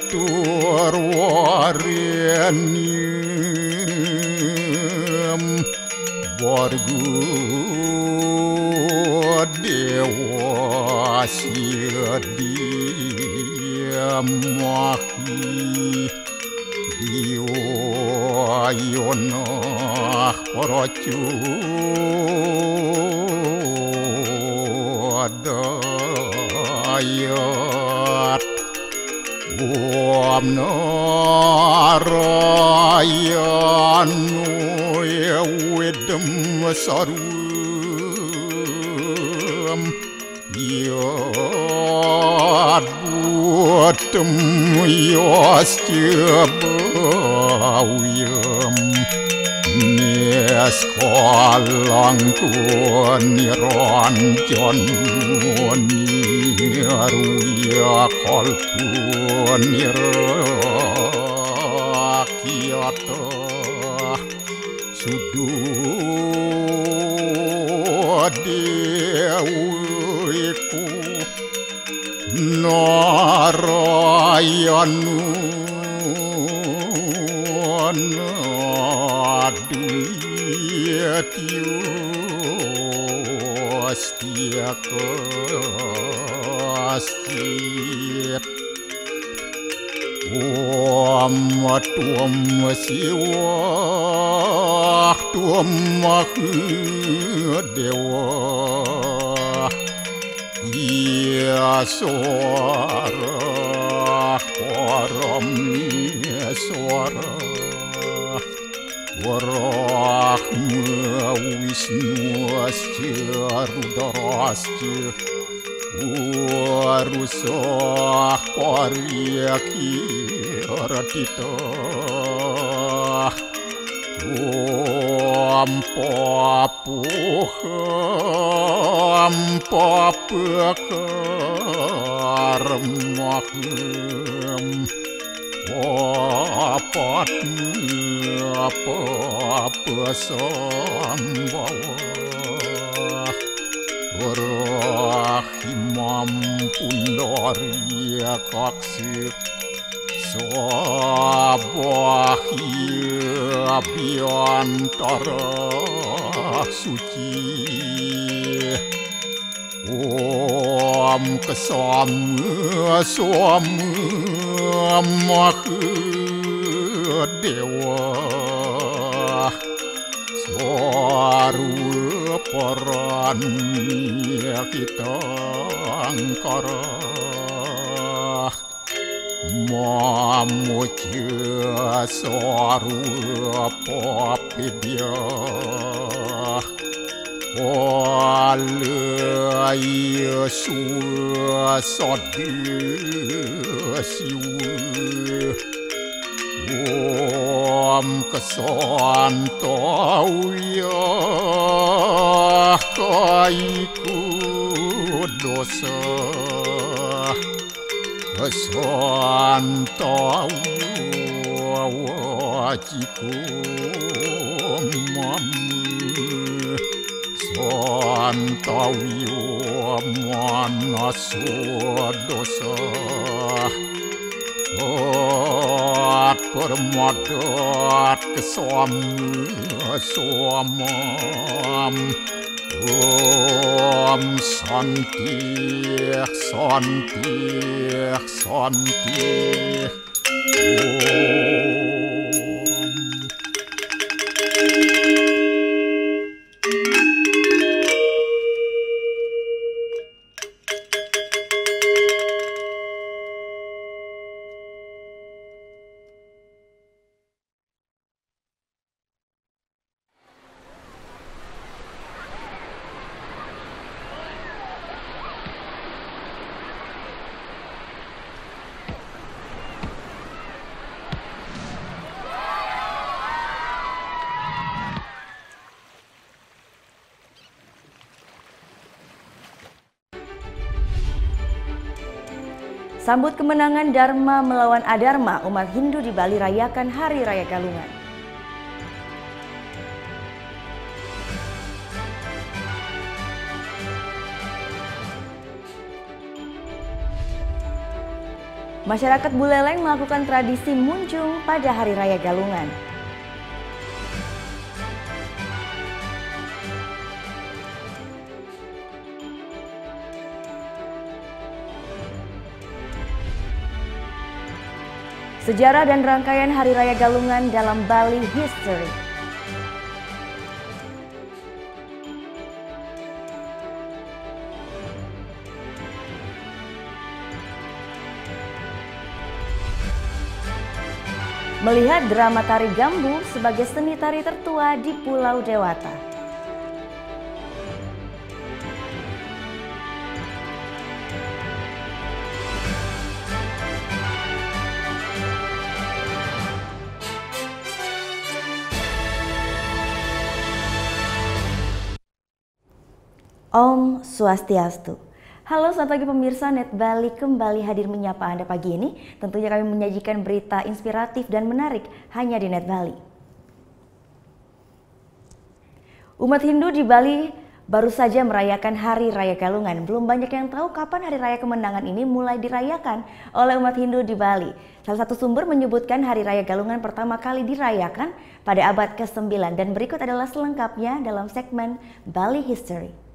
sawitur warenyem wargu dewa sidiamahi diwayonah paracu adayat Om Narayanu Ewedem Sarum Yad Buatem Yasjabawiyam Neskalang niranjan Niruya kalku nirakyata sududewiku Narayanu naduyatyu astia kastit Om tuam siwa tuam dewa ya suara param suara warahma wisnu asya rudrasya warusah paryaki ratita Om papukaram apa sambawa Rahimam pundarya kaksir Sabahya biantara suci Om kesama dewa Swaru paranya kita angkara Mamuja swaru papidya Walaya suasadya siwa Om kesantawya kaiku dosa kesantawya wajiku mamu santawya manaso dosa permadat kesamam Om santi Sambut kemenangan Dharma melawan Adharma, umat Hindu di Bali rayakan Hari Raya Galungan. Masyarakat Buleleng melakukan tradisi munjung pada Hari Raya Galungan. Sejarah dan rangkaian Hari Raya Galungan dalam Bali History. Melihat drama tari Gambu sebagai seni tari tertua di Pulau Dewata. Om Swastiastu. Halo, selamat pagi pemirsa Net Bali, kembali hadir menyapa Anda pagi ini. Tentunya kami menyajikan berita inspiratif dan menarik hanya di Net Bali. Umat Hindu di Bali baru saja merayakan Hari Raya Galungan. Belum banyak yang tahu kapan Hari Raya Kemenangan ini mulai dirayakan oleh umat Hindu di Bali. Salah satu sumber menyebutkan Hari Raya Galungan pertama kali dirayakan pada abad ke-9 dan berikut adalah selengkapnya dalam segmen Bali History.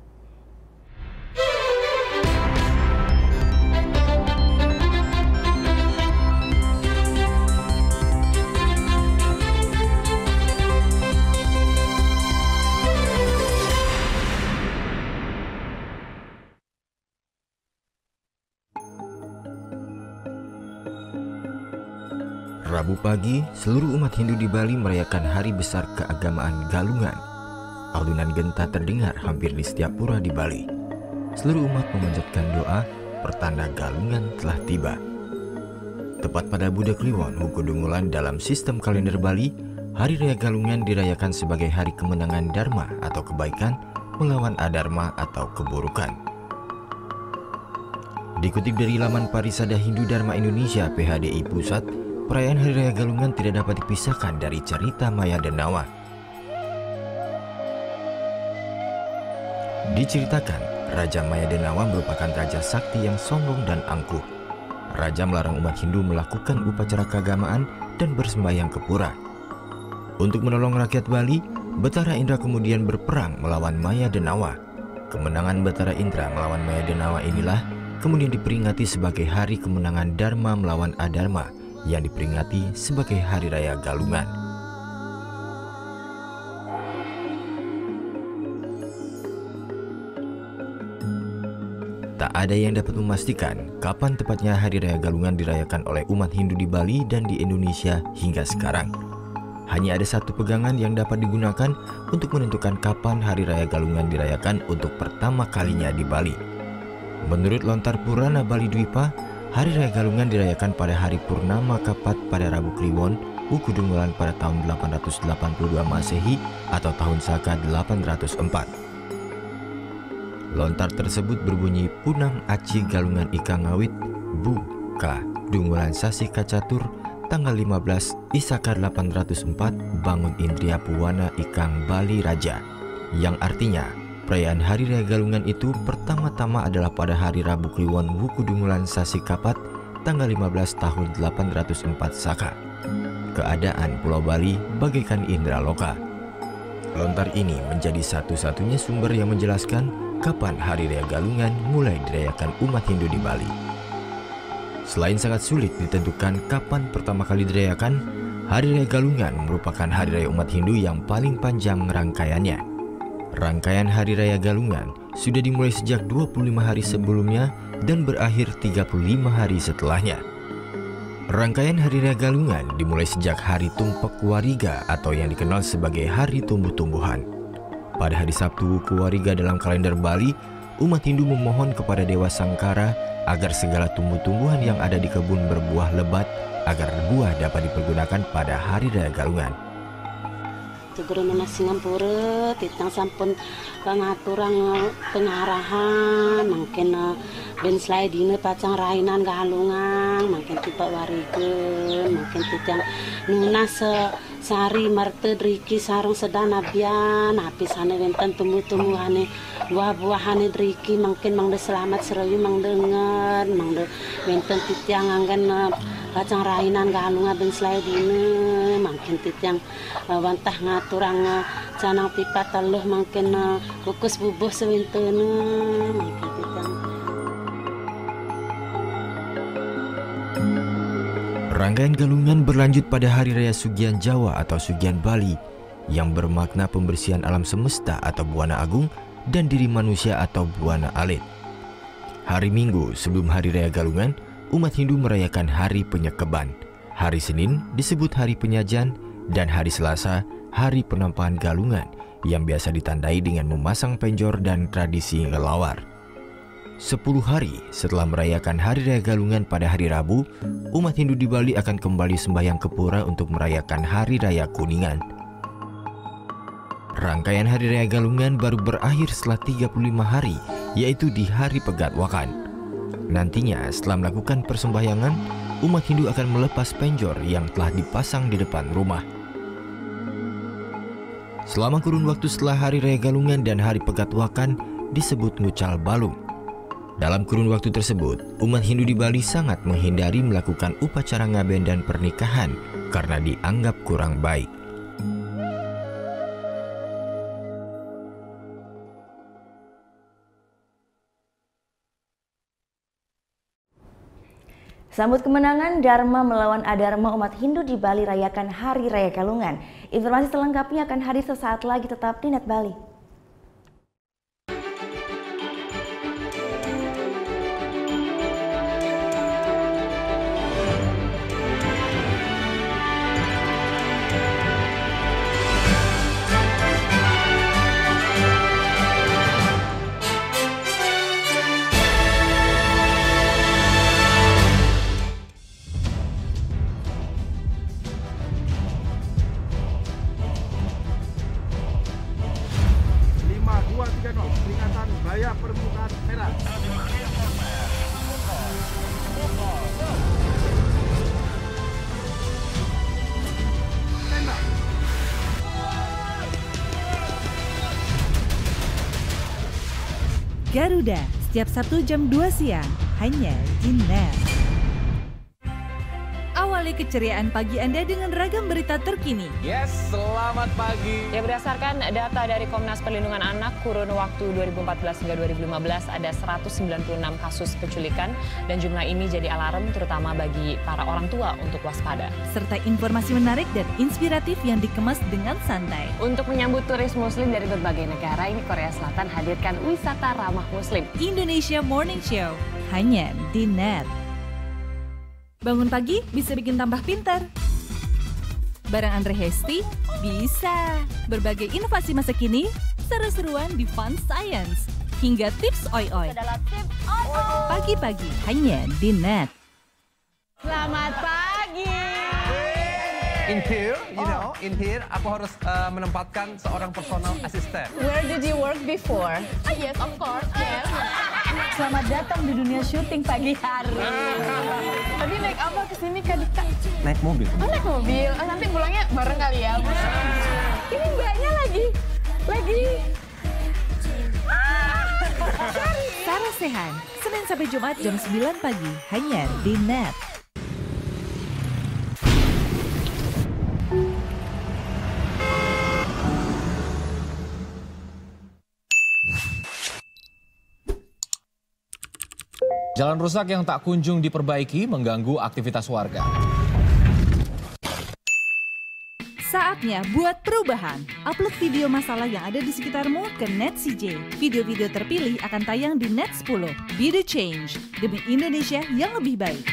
Rabu pagi, seluruh umat Hindu di Bali merayakan hari besar keagamaan Galungan. Alunan genta terdengar hampir di setiap pura di Bali. Seluruh umat memanjatkan doa, pertanda Galungan telah tiba. Tepat pada Budak Kliwon, Wuku Dungulan dalam sistem kalender Bali, Hari Raya Galungan dirayakan sebagai hari kemenangan Dharma atau kebaikan melawan adharma atau keburukan. Dikutip dari laman Parisada Hindu Dharma Indonesia PHDI Pusat, perayaan Hari Raya Galungan tidak dapat dipisahkan dari cerita Maya Denawa. Diceritakan, Raja Maya Denawa merupakan raja sakti yang sombong dan angkuh. Raja melarang umat Hindu melakukan upacara keagamaan dan bersembahyang ke pura. Untuk menolong rakyat Bali, Betara Indra kemudian berperang melawan Maya Denawa. Kemenangan Betara Indra melawan Maya Denawa inilah kemudian diperingati sebagai hari kemenangan Dharma melawan adharma, yang diperingati sebagai Hari Raya Galungan. Tak ada yang dapat memastikan kapan tepatnya Hari Raya Galungan dirayakan oleh umat Hindu di Bali dan di Indonesia hingga sekarang. Hanya ada satu pegangan yang dapat digunakan untuk menentukan kapan Hari Raya Galungan dirayakan untuk pertama kalinya di Bali. Menurut Lontar Purana Bali Dwipa, Hari Raya Galungan dirayakan pada hari Purnama Kapat pada Rabu Kliwon, Wuku Dungulan pada tahun 882 Masehi atau tahun Saka 804. Lontar tersebut berbunyi Punang Aci Galungan Ika Ngawit, Bu, Ka, Dungulan Sasi Kacatur, tanggal 15 Isaka 804 Bangun Indria Puwana Ikang Bali Raja, yang artinya perayaan Hari Raya Galungan itu pertama-tama adalah pada hari Rabu Kliwon Wuku Dungulan Sasi Kapat tanggal 15 tahun 804 Saka. Keadaan Pulau Bali bagaikan indra loka. Lontar ini menjadi satu-satunya sumber yang menjelaskan kapan Hari Raya Galungan mulai dirayakan umat Hindu di Bali. Selain sangat sulit ditentukan kapan pertama kali dirayakan, Hari Raya Galungan merupakan hari raya umat Hindu yang paling panjang rangkaiannya. Rangkaian Hari Raya Galungan sudah dimulai sejak 25 hari sebelumnya dan berakhir 35 hari setelahnya. Rangkaian Hari Raya Galungan dimulai sejak Hari Tumpak Wariga atau yang dikenal sebagai Hari Tumbuh-tumbuhan. Pada hari Sabtu Wuku Wariga dalam kalender Bali, umat Hindu memohon kepada Dewa Sangkara agar segala tumbuh-tumbuhan yang ada di kebun berbuah lebat agar buah dapat dipergunakan pada Hari Raya Galungan. Gubernur Singapura titang sampun pengaturan pengarahan mungkin ben slide dina pacang rainan Galungan mungkin tiba warigen mungkin titang nunas sari marte driki sarung sedana bian api sana wenten tumbuh-tumbuhane buah-buahan driki mungkin mangde selamat serawi mangdengan mangde benten titiang anggan kacang rainan galunga ben slaidine mungkin titiang wantah ngaturang canang pipa teluh mungkin kukus bubuh sewintene mungkin titiang. Rangkaian galungan berlanjut pada Hari Raya Sugian Jawa atau Sugian Bali yang bermakna pembersihan alam semesta atau Buana Agung dan diri manusia atau Buana Alit. Hari Minggu sebelum Hari Raya Galungan, umat Hindu merayakan Hari Penyekeban. Hari Senin disebut Hari Penyajian dan hari Selasa Hari Penampahan Galungan yang biasa ditandai dengan memasang penjor dan tradisi ngelawar. 10 hari setelah merayakan Hari Raya Galungan pada hari Rabu, umat Hindu di Bali akan kembali sembahyang ke pura untuk merayakan Hari Raya Kuningan. Rangkaian Hari Raya Galungan baru berakhir setelah 35 hari, yaitu di Hari Pegatwakan. Nantinya setelah melakukan persembahyangan, umat Hindu akan melepas penjor yang telah dipasang di depan rumah. Selama kurun waktu setelah Hari Raya Galungan dan Hari Pegatwakan disebut Ngucal Balung. Dalam kurun waktu tersebut, umat Hindu di Bali sangat menghindari melakukan upacara ngaben dan pernikahan karena dianggap kurang baik. Sambut kemenangan Dharma melawan Adharma, umat Hindu di Bali rayakan Hari Raya Galungan. Informasi selengkapnya akan hadir sesaat lagi, tetap di Net Bali. Peringatan Baya Permukaan Merah. Garuda, setiap Sabtu jam 2 siang, hanya di Net. Awali keceriaan pagi Anda dengan ragam berita terkini. Yes, selamat pagi. Ya, berdasarkan data dari Komnas Perlindungan Anak, kurun waktu 2014 hingga 2015 ada 196 kasus penculikan dan jumlah ini jadi alarm terutama bagi para orang tua untuk waspada. Serta informasi menarik dan inspiratif yang dikemas dengan santai. Untuk menyambut turis muslim dari berbagai negara, ini Korea Selatan hadirkan wisata ramah muslim. Indonesia Morning Show, hanya di Net. Bangun pagi bisa bikin tambah pintar. Barang Andre Hesti bisa. Berbagai inovasi masa kini, seru-seruan di Fun Science, hingga tips oi-oi. Pagi-pagi hanya di Net. Selamat pagi. In here, in here aku harus menempatkan seorang personal assistant. Where did you work before? Yes, of course. Yes. Selamat datang di dunia syuting pagi hari. Tadi naik apa kesini Kak Dika? Naik mobil. Oh, naik mobil. Nanti pulangnya bareng kali ya. Ini mbaknya lagi. Sarah Sehan, Senin sampai Jumat jam 9 pagi, hanya di Net. Jalan rusak yang tak kunjung diperbaiki mengganggu aktivitas warga. Saatnya buat perubahan. Upload video masalah yang ada di sekitarmu ke Net CJ. Video-video terpilih akan tayang di Net 10. Be the change demi Indonesia yang lebih baik.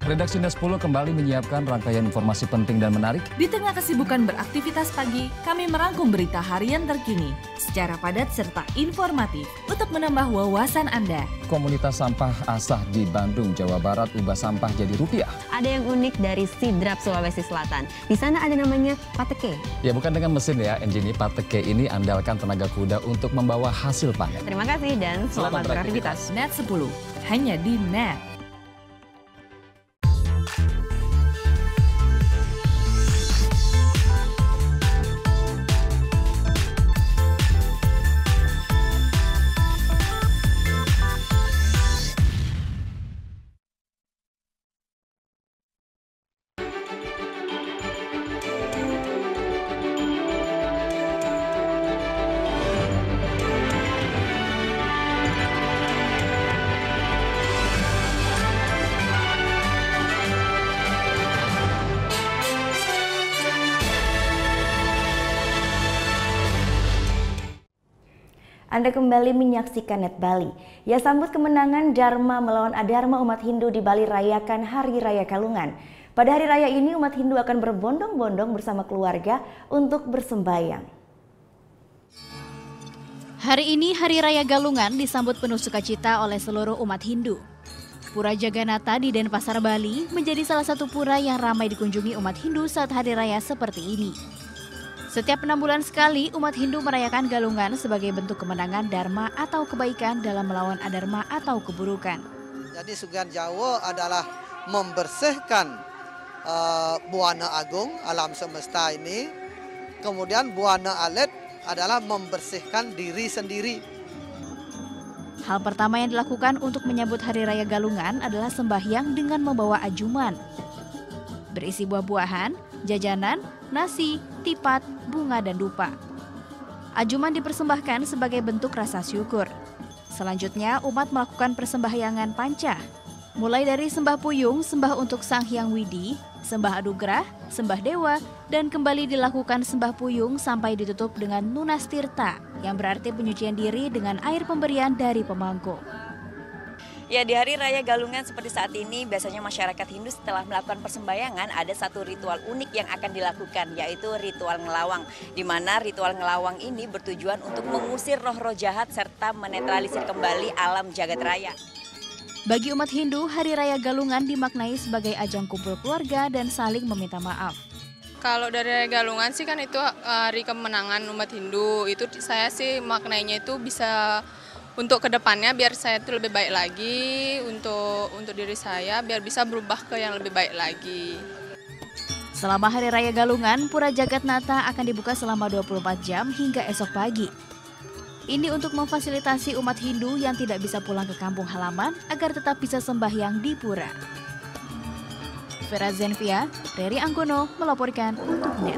Redaksi Net 10 kembali menyiapkan rangkaian informasi penting dan menarik. Di tengah kesibukan beraktivitas pagi, kami merangkum berita harian terkini secara padat serta informatif untuk menambah wawasan Anda. Komunitas sampah Asah di Bandung, Jawa Barat ubah sampah jadi rupiah. Ada yang unik dari Sidrap, Sulawesi Selatan. Di sana ada namanya pateke. Ya, bukan dengan mesin ya, Enjini. Pateke ini andalkan tenaga kuda untuk membawa hasil panen. Terima kasih dan selamat beraktivitas. Net 10, hanya di Net. Anda kembali menyaksikan Net Bali. Ya, sambut kemenangan Dharma melawan Adharma umat Hindu di Bali rayakan Hari Raya Galungan. Pada hari raya ini umat Hindu akan berbondong-bondong bersama keluarga untuk bersembahyang. Hari ini Hari Raya Galungan disambut penuh sukacita oleh seluruh umat Hindu. Pura Jagannatha di Denpasar, Bali menjadi salah satu pura yang ramai dikunjungi umat Hindu saat hari raya seperti ini. Setiap 6 bulan sekali, umat Hindu merayakan Galungan sebagai bentuk kemenangan Dharma atau kebaikan dalam melawan Adharma atau keburukan. Jadi Sugihan Jawa adalah membersihkan Buana Agung, alam semesta ini. Kemudian Buana Alit adalah membersihkan diri sendiri. Hal pertama yang dilakukan untuk menyambut Hari Raya Galungan adalah sembahyang dengan membawa ajuman. Berisi buah-buahan, jajanan, nasi, tipat, bunga, dan dupa. Ajuman dipersembahkan sebagai bentuk rasa syukur. Selanjutnya, umat melakukan persembahyangan panca. Mulai dari sembah puyung, sembah untuk Sang Hyang Widi, sembah anugerah, sembah dewa, dan kembali dilakukan sembah puyung sampai ditutup dengan Nunas Tirta, yang berarti penyucian diri dengan air pemberian dari pemangku. Ya, di Hari Raya Galungan seperti saat ini, biasanya masyarakat Hindu setelah melakukan persembahyangan ada satu ritual unik yang akan dilakukan, yaitu ritual ngelawang. Di mana ritual ngelawang ini bertujuan untuk mengusir roh-roh jahat serta menetralisir kembali alam jagat raya. Bagi umat Hindu, Hari Raya Galungan dimaknai sebagai ajang kumpul keluarga dan saling meminta maaf. Kalau dari Raya Galungan sih kan itu hari kemenangan umat Hindu. Itu saya sih maknainya itu bisa untuk kedepannya biar saya itu lebih baik lagi untuk diri saya, biar bisa berubah ke yang lebih baik lagi. Selama Hari Raya Galungan, Pura Jagannatha akan dibuka selama 24 jam hingga esok pagi. Ini untuk memfasilitasi umat Hindu yang tidak bisa pulang ke kampung halaman agar tetap bisa sembahyang di pura. Vera Zenvia, Reri Anggono melaporkan untuk NET.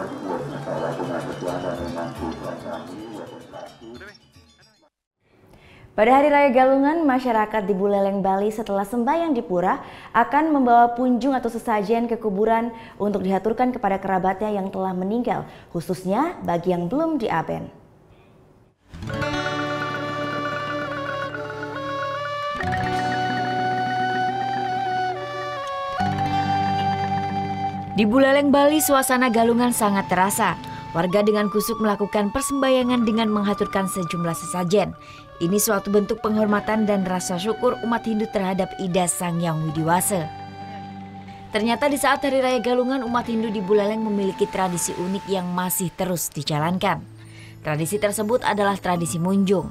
Pada Hari Raya Galungan, masyarakat di Buleleng, Bali setelah sembahyang di pura akan membawa punjung atau sesajen ke kuburan untuk dihaturkan kepada kerabatnya yang telah meninggal, khususnya bagi yang belum diaben. Di Buleleng, Bali, suasana Galungan sangat terasa. Warga dengan kusuk melakukan persembahyangan dengan menghaturkan sejumlah sesajen. Ini suatu bentuk penghormatan dan rasa syukur umat Hindu terhadap Ida Sang Hyang Widiwasa. Ternyata di saat Hari Raya Galungan, umat Hindu di Buleleng memiliki tradisi unik yang masih terus dijalankan. Tradisi tersebut adalah tradisi munjung.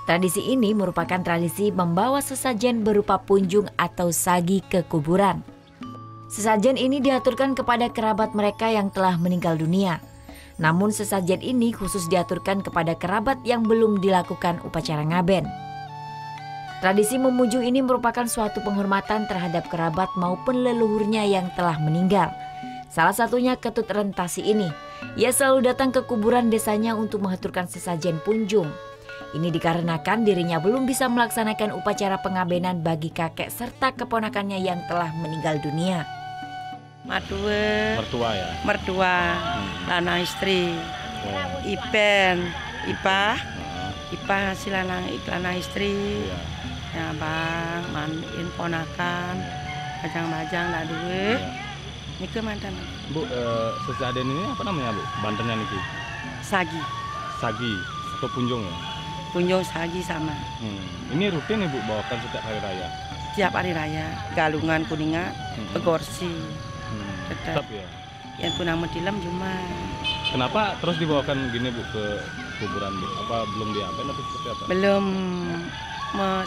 Tradisi ini merupakan tradisi membawa sesajen berupa punjung atau sagi ke kuburan. Sesajen ini diaturkan kepada kerabat mereka yang telah meninggal dunia. Namun sesajen ini khusus diaturkan kepada kerabat yang belum dilakukan upacara ngaben. Tradisi memunjung ini merupakan suatu penghormatan terhadap kerabat maupun leluhurnya yang telah meninggal. Salah satunya Ketut Rentasi ini. Ia selalu datang ke kuburan desanya untuk mengaturkan sesajen punjung. Ini dikarenakan dirinya belum bisa melaksanakan upacara pengabenan bagi kakek serta keponakannya yang telah meninggal dunia. Mertua ya? Mertua, lana istri, ipen, ipah hasil lana istri, ya bang, mandiin ponakan, bajang-bajang lah duwe, nike mantan. Bu, sesajen ini apa namanya bu? Bantennya niki? Sagi. Sagi atau punjung ya? Punjung sagi sama. Ini rutin ibu bawakan setiap hari raya? Setiap hari raya, Galungan, Kuningan, Pegorsi. Tetap ya? Yang Kunang Metilam cuma. Kenapa terus dibawakan gini bu ke kuburan bu? Apa belum diaben atau seperti apa? Belum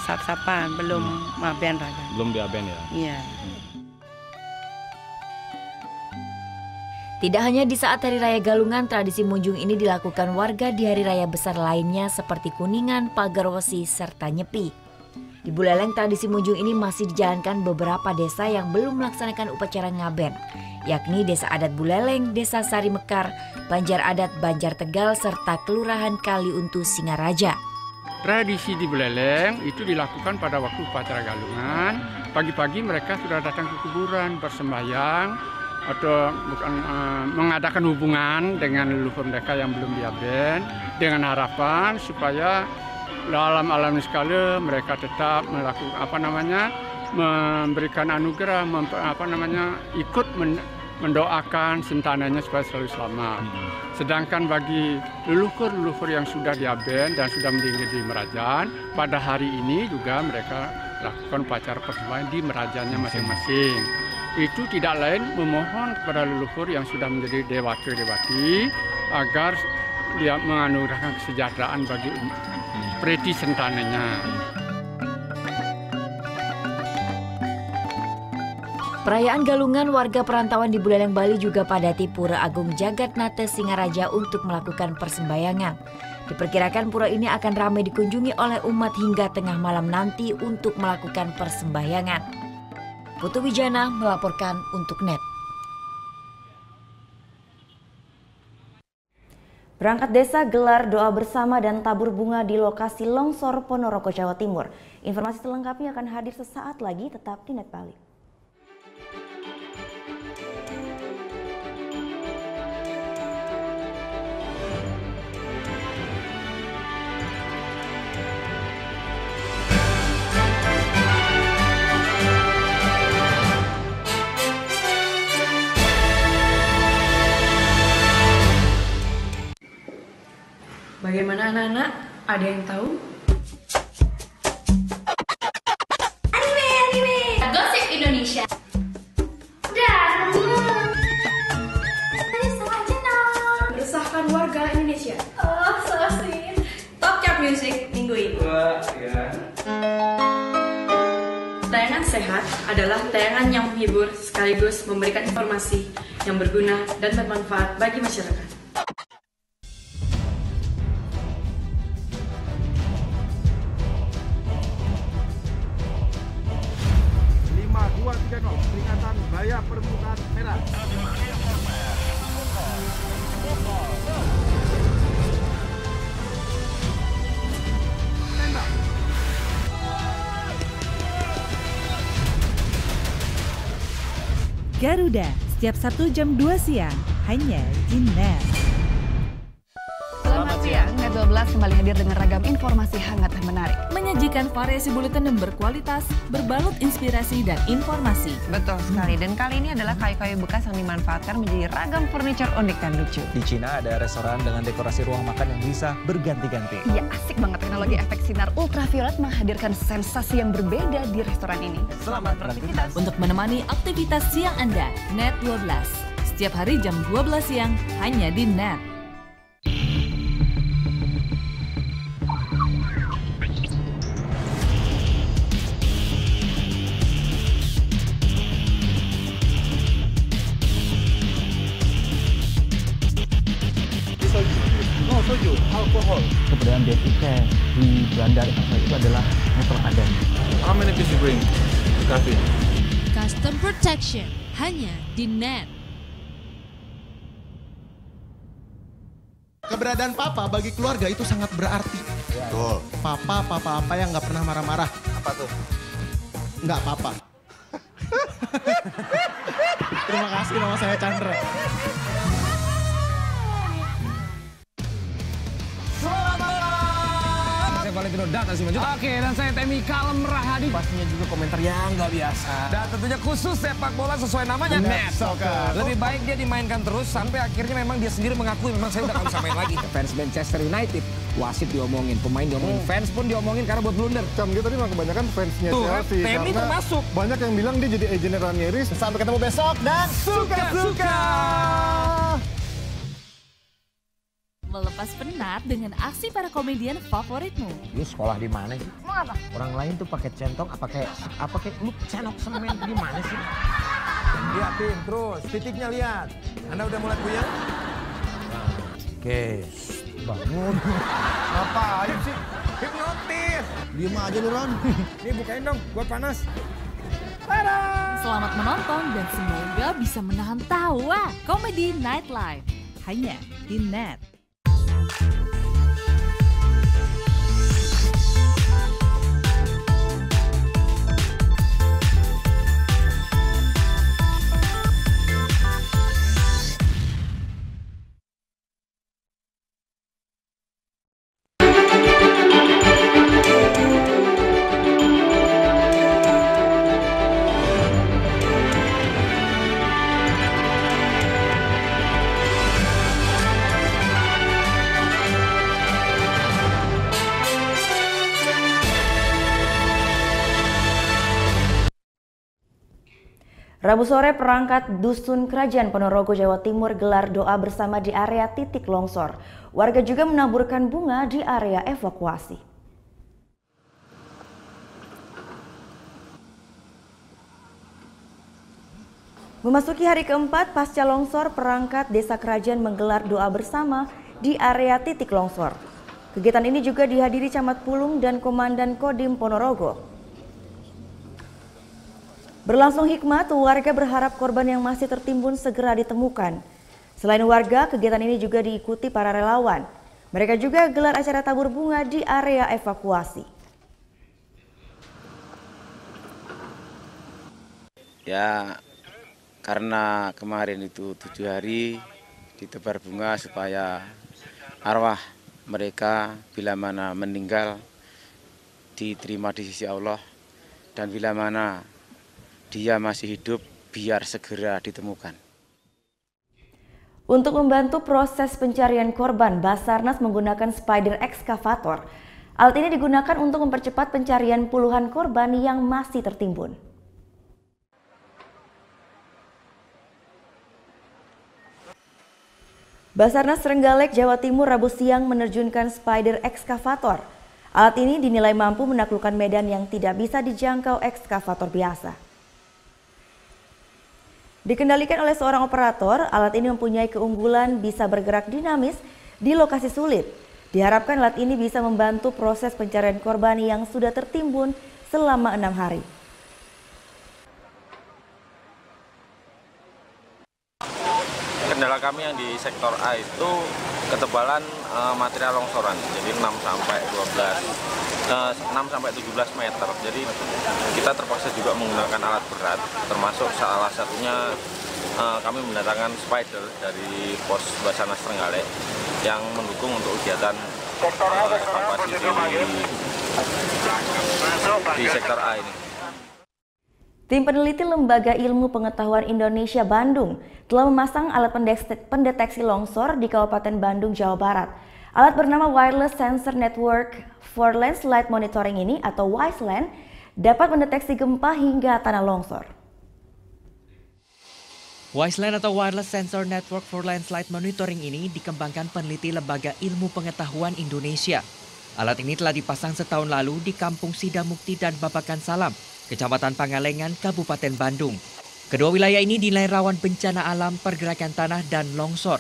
sap-sapan, belum maben raya. Belum diaben ya? Iya. Tidak hanya di saat Hari Raya Galungan, tradisi munjung ini dilakukan warga di hari raya besar lainnya seperti Kuningan, Pagarwesi, serta Nyepi. Di Buleleng, tradisi munjung ini masih dijalankan beberapa desa yang belum melaksanakan upacara ngaben, yakni Desa Adat Buleleng, Desa Sari Mekar, Banjar Adat Banjar Tegal, serta Kelurahan Kaliuntu Singaraja. Tradisi di Buleleng itu dilakukan pada waktu upacara Galungan. Pagi-pagi mereka sudah datang ke kuburan bersembahyang atau mengadakan hubungan dengan leluhur mereka yang belum diaben dengan harapan supaya dalam alam skala mereka tetap melakukan memberikan anugerah, ikut mendoakan sentananya supaya selalu selamat. Sedangkan bagi leluhur-leluhur yang sudah diaben dan sudah meninggal di Merajan, pada hari ini juga mereka lakukan upacara persembahyaan di Merajannya masing-masing. Itu tidak lain memohon kepada leluhur yang sudah menjadi dewata-dewati agar dia menganugerahkan kesejahteraan bagi preti sentananya. Perayaan Galungan warga perantauan di Buleleng, Bali juga padati Pura Agung Jagatnata Singaraja untuk melakukan persembahyangan. Diperkirakan pura ini akan ramai dikunjungi oleh umat hingga tengah malam nanti untuk melakukan persembahyangan. Putu Wijana melaporkan untuk NET. Perangkat desa gelar doa bersama dan tabur bunga di lokasi longsor Ponorogo, Jawa Timur. Informasi selengkapnya akan hadir sesaat lagi, tetap di NET Bali. Bagaimana anak-anak? Ada yang tahu? Anime. Gosip Indonesia. Dan meresahkan warga Indonesia. Oh, so sweet. Top Chart Music minggu ini. Tayangan sehat adalah tayangan yang menghibur sekaligus memberikan informasi yang berguna dan bermanfaat bagi masyarakat. 5-2-3-0, peringatan bahaya permukaan merah. Garuda, setiap Sabtu jam 2 siang, hanya di NET. Selamat siang, NET 12 kembali hadir dengan ragam informasi hangat dan menarik. Menyajikan variasi buletin yang berkualitas, berbalut inspirasi dan informasi. Betul sekali, dan kali ini adalah kayu-kayu bekas yang dimanfaatkan menjadi ragam furniture unik dan lucu. Di Cina ada restoran dengan dekorasi ruang makan yang bisa berganti-ganti. Iya, asik banget. Teknologi efek sinar ultraviolet menghadirkan sensasi yang berbeda di restoran ini. Selamat beraktivitas. Untuk menemani aktivitas siang Anda, NET 12. Setiap hari jam 12 siang, hanya di NET. Soju, alkohol. Keberadaan bea cukai di Belanda itu adalah metode ada. How many pieces you bring to cafe? Custom Protection hanya di NET. Keberadaan papa bagi keluarga itu sangat berarti. Betul. Papa apa yang nggak pernah marah-marah. Apa tuh? Nggak papa. Terima kasih, nama saya Chandra. Valentino Data sih Juta. Oke, dan saya Temi Kalem Rahadi. Pastinya juga komentar yang nggak biasa. Dan tentunya khusus sepak bola sesuai namanya NET Soccer. Lebih baik dia dimainkan terus sampai akhirnya memang dia sendiri mengakui memang saya udah nggak bisa main lagi. Fans Manchester United, wasit diomongin, pemain diomongin, fans pun diomongin karena buat blunder. Dia tadi mah kebanyakan fansnya Chelsea. Temi termasuk. Banyak yang bilang dia jadi agen Ranieri. Sampai ketemu besok dan suka-suka. Melepas penat dengan aksi para komedian favoritmu. Lu sekolah di mana sih? Mau apa? Orang lain tuh pakai centong, apa kayak lu cenok semen gimana sih? Liatin terus, titiknya lihat. Anda udah mulai puyeng? Oke, bangun. Ngapain sih? Hipnotis. Diem aja lu, Ron. Nih bukain dong, gua panas. Selamat menonton dan semoga bisa menahan tawa. Komedi Night Live hanya di NET. Rabu sore perangkat Dusun Kerajaan Ponorogo, Jawa Timur gelar doa bersama di area titik longsor. Warga juga menaburkan bunga di area evakuasi. Memasuki hari keempat pasca longsor, perangkat Desa Kerajaan menggelar doa bersama di area titik longsor. Kegiatan ini juga dihadiri Camat Pulung dan Komandan Kodim Ponorogo. Berlangsung hikmat, warga berharap korban yang masih tertimbun segera ditemukan. Selain warga, kegiatan ini juga diikuti para relawan. Mereka juga gelar acara tabur bunga di area evakuasi. Ya, karena kemarin itu 7 hari ditebar bunga supaya arwah mereka bila mana meninggal diterima di sisi Allah, dan bila mana dia masih hidup biar segera ditemukan. Untuk membantu proses pencarian korban, Basarnas menggunakan spider excavator. Alat ini digunakan untuk mempercepat pencarian puluhan korban yang masih tertimbun. Basarnas Trenggalek, Jawa Timur Rabu siang menerjunkan spider excavator. Alat ini dinilai mampu menaklukkan medan yang tidak bisa dijangkau ekskavator biasa. Dikendalikan oleh seorang operator, alat ini mempunyai keunggulan bisa bergerak dinamis di lokasi sulit. Diharapkan alat ini bisa membantu proses pencarian korban yang sudah tertimbun selama 6 hari. Kendala kami yang di sektor A itu ketebalan material longsoran, jadi 6 sampai 17 meter. Jadi kita terpaksa juga menggunakan alat berat, termasuk salah satunya kami mendatangkan spider dari pos Basarnas Trenggalek yang mendukung untuk kegiatan evakuasi di sektor A ini. Tim peneliti Lembaga Ilmu Pengetahuan Indonesia Bandung telah memasang alat pendeteksi longsor di Kabupaten Bandung, Jawa Barat. Alat bernama Wireless Sensor Network for Landslide Monitoring ini atau WISELAN dapat mendeteksi gempa hingga tanah longsor. WISELAN atau Wireless Sensor Network for Landslide Monitoring ini dikembangkan peneliti Lembaga Ilmu Pengetahuan Indonesia. Alat ini telah dipasang setahun lalu di Kampung Sidamukti dan Babakan Salam, Kecamatan Pangalengan, Kabupaten Bandung. Kedua wilayah ini dinilai rawan bencana alam, pergerakan tanah, dan longsor.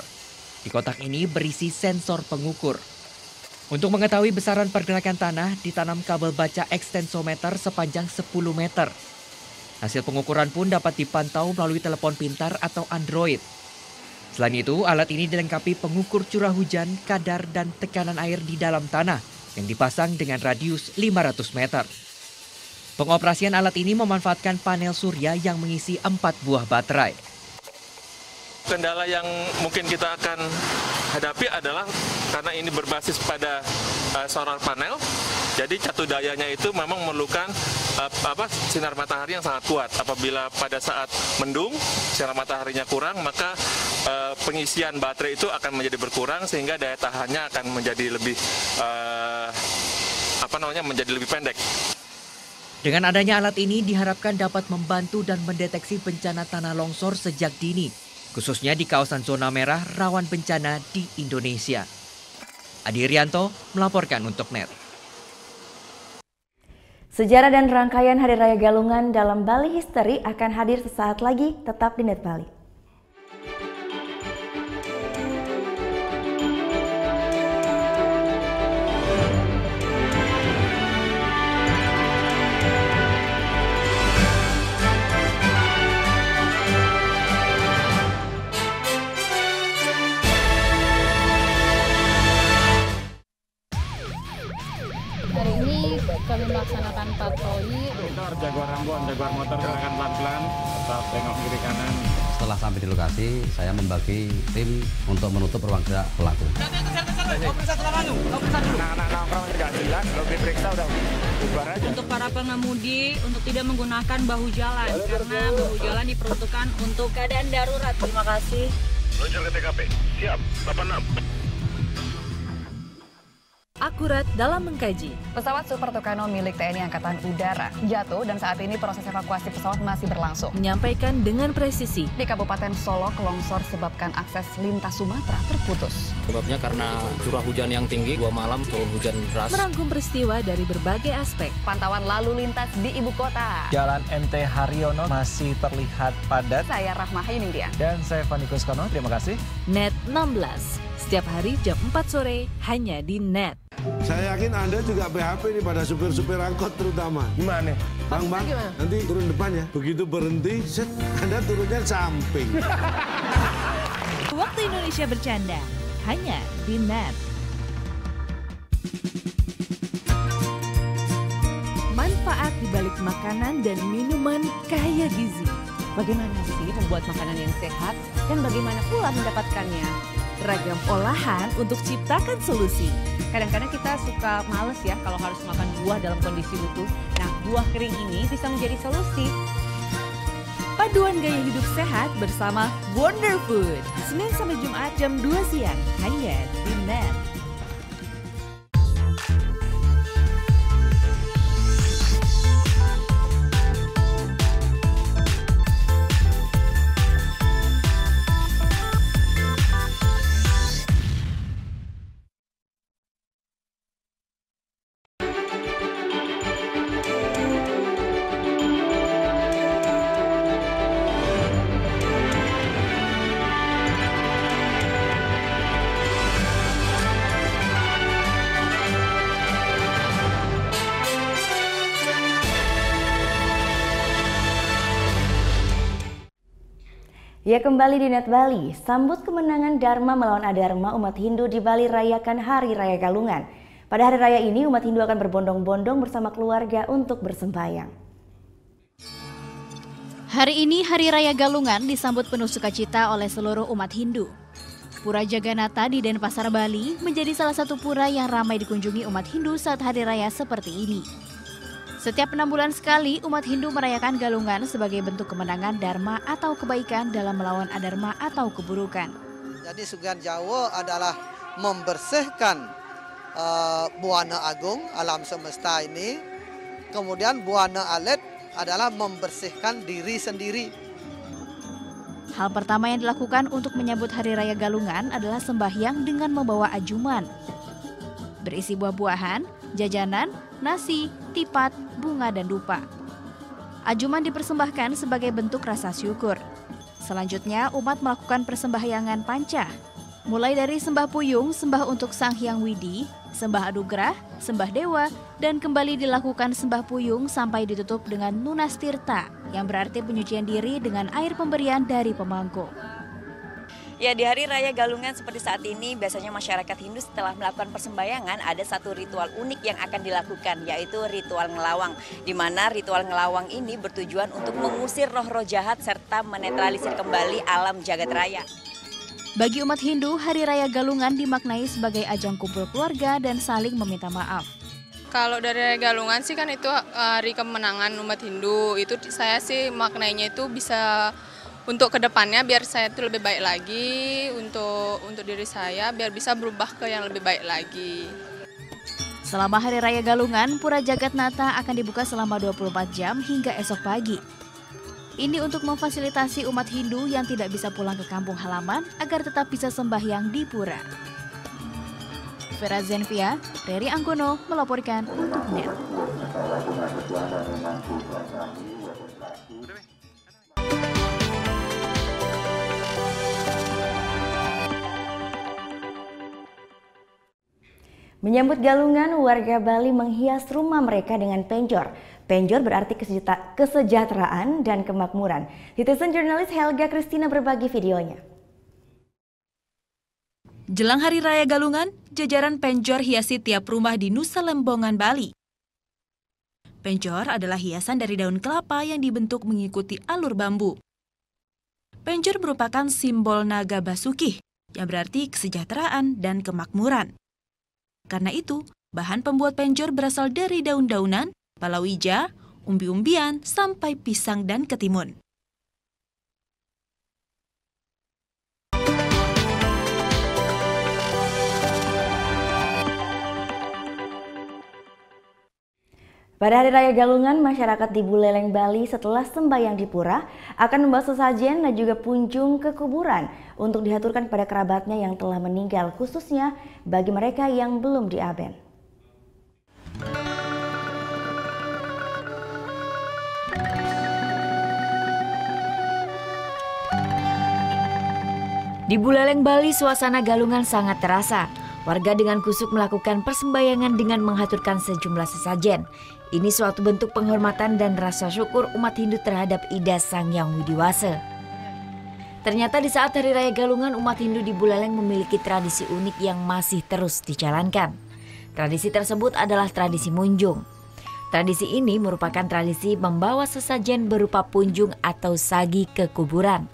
Di kotak ini berisi sensor pengukur. Untuk mengetahui besaran pergerakan tanah, ditanam kabel baca ekstensometer sepanjang 10 meter. Hasil pengukuran pun dapat dipantau melalui telepon pintar atau Android. Selain itu, alat ini dilengkapi pengukur curah hujan, kadar, dan tekanan air di dalam tanah yang dipasang dengan radius 500 meter. Pengoperasian alat ini memanfaatkan panel surya yang mengisi 4 buah baterai. Kendala yang mungkin kita akan hadapi adalah karena ini berbasis pada solar panel, jadi catu dayanya itu memang memerlukan sinar matahari yang sangat kuat. Apabila pada saat mendung sinar mataharinya kurang, maka pengisian baterai itu akan menjadi berkurang sehingga daya tahannya akan menjadi lebih menjadi lebih pendek. Dengan adanya alat ini diharapkan dapat membantu dan mendeteksi bencana tanah longsor sejak dini, khususnya di kawasan zona merah rawan bencana di Indonesia. Adi Rianto melaporkan untuk NET. Sejarah dan rangkaian Hari Raya Galungan dalam Bali History akan hadir sesaat lagi, tetap di NET Bali. Hari ini kami melaksanakan patroli. Jaguar Ambon, Jaguar motor silakan pelan-pelan, tetap tengok kiri kanan. Setelah sampai di lokasi, saya membagi tim untuk menutup ruang gerak pelaku. Anak-anak nongkrong tidak jelas, kalau diperiksa udah bubar aja. Untuk para pengemudi, untuk tidak menggunakan bahu jalan, karena bahu jalan diperuntukkan untuk keadaan darurat. Terima kasih. Meluncur ke TKP, siap, 86. akurat dalam mengkaji. Pesawat Super Tucano milik TNI Angkatan Udara jatuh dan saat ini proses evakuasi pesawat masih berlangsung. Menyampaikan dengan presisi. Di Kabupaten Solok, longsor sebabkan akses lintas Sumatera terputus. Sebabnya karena curah hujan yang tinggi, 2 malam turun hujan deras. Merangkum peristiwa dari berbagai aspek. Pantauan lalu lintas di ibu kota. Jalan MT Haryono masih terlihat padat. Saya Rahma Hayiningdia. Dan saya Fani Kuskono, terima kasih. Net 16, setiap hari jam 4 sore hanya di Net. Saya yakin Anda juga PHP nih pada supir-supir angkot terutama. Gimana? Bang, nanti turun depan ya. Begitu berhenti, set, Anda turunnya samping. Waktu Indonesia bercanda, hanya di Net. Manfaat di balik makanan dan minuman kaya gizi. Bagaimana sih membuat makanan yang sehat dan bagaimana pula mendapatkannya? Ragam olahan untuk ciptakan solusi. Kadang-kadang kita suka males ya kalau harus makan buah dalam kondisi utuh. Nah, buah kering ini bisa menjadi solusi. Paduan gaya hidup sehat bersama Wonder Food. Senin sampai Jumat jam 2 siang hanya di Net. Ya, kembali di Net Bali, sambut kemenangan Dharma melawan Adharma, umat Hindu di Bali rayakan Hari Raya Galungan. Pada hari raya ini, umat Hindu akan berbondong-bondong bersama keluarga untuk bersembahyang. Hari ini Hari Raya Galungan disambut penuh sukacita oleh seluruh umat Hindu. Pura Jagannatha di Denpasar, Bali menjadi salah satu pura yang ramai dikunjungi umat Hindu saat hari raya seperti ini. Setiap 6 bulan sekali, umat Hindu merayakan Galungan sebagai bentuk kemenangan Dharma atau kebaikan dalam melawan Adharma atau keburukan. Jadi Sugihan Jawa adalah membersihkan Buana Agung, alam semesta ini. Kemudian Buana Alit adalah membersihkan diri sendiri. Hal pertama yang dilakukan untuk menyambut Hari Raya Galungan adalah sembahyang dengan membawa ajuman. Berisi buah-buahan, jajanan, nasi, tipat, bunga, dan dupa. Ajuman dipersembahkan sebagai bentuk rasa syukur. Selanjutnya, umat melakukan persembahyangan panca. Mulai dari sembah puyung, sembah untuk Sang Hyang Widi, sembah anugerah, sembah dewa, dan kembali dilakukan sembah puyung sampai ditutup dengan nunas tirta, yang berarti penyucian diri dengan air pemberian dari pemangku. Ya, di Hari Raya Galungan seperti saat ini, biasanya masyarakat Hindu setelah melakukan persembahyangan ada satu ritual unik yang akan dilakukan, yaitu ritual ngelawang. Di mana ritual ngelawang ini bertujuan untuk mengusir roh-roh jahat serta menetralisir kembali alam jagat raya. Bagi umat Hindu, Hari Raya Galungan dimaknai sebagai ajang kumpul keluarga dan saling meminta maaf. Kalau dari Raya Galungan sih kan itu hari kemenangan umat Hindu. Itu saya sih maknainya itu bisa untuk kedepannya biar saya itu lebih baik lagi, untuk diri saya biar bisa berubah ke yang lebih baik lagi. Selama Hari Raya Galungan, Pura Jagannatha akan dibuka selama 24 jam hingga esok pagi. Ini untuk memfasilitasi umat Hindu yang tidak bisa pulang ke kampung halaman agar tetap bisa sembahyang di pura. Vera Zenvia, Reri Anggono melaporkan untuk Net. Menyambut Galungan, warga Bali menghias rumah mereka dengan penjor. Penjor berarti kesejahteraan dan kemakmuran. Citizen jurnalis Helga Kristina berbagi videonya. Jelang Hari Raya Galungan, jajaran penjor hiasi tiap rumah di Nusa Lembongan, Bali. Penjor adalah hiasan dari daun kelapa yang dibentuk mengikuti alur bambu. Penjor merupakan simbol naga Basuki, yang berarti kesejahteraan dan kemakmuran. Karena itu, bahan pembuat penjor berasal dari daun-daunan, palawija, umbi-umbian, sampai pisang dan ketimun. Pada Hari Raya Galungan, masyarakat di Buleleng, Bali setelah sembahyang di pura akan membawa sesajen dan juga punjung ke kuburan untuk dihaturkan pada kerabatnya yang telah meninggal, khususnya bagi mereka yang belum diaben. Di Buleleng, Bali, suasana Galungan sangat terasa. Warga dengan kusuk melakukan persembahyangan dengan menghaturkan sejumlah sesajen. Ini suatu bentuk penghormatan dan rasa syukur umat Hindu terhadap Ida Sang Hyang Widiwasa. Ternyata di saat Hari Raya Galungan, umat Hindu di Buleleng memiliki tradisi unik yang masih terus dijalankan. Tradisi tersebut adalah tradisi munjung. Tradisi ini merupakan tradisi membawa sesajen berupa punjung atau sagi ke kuburan.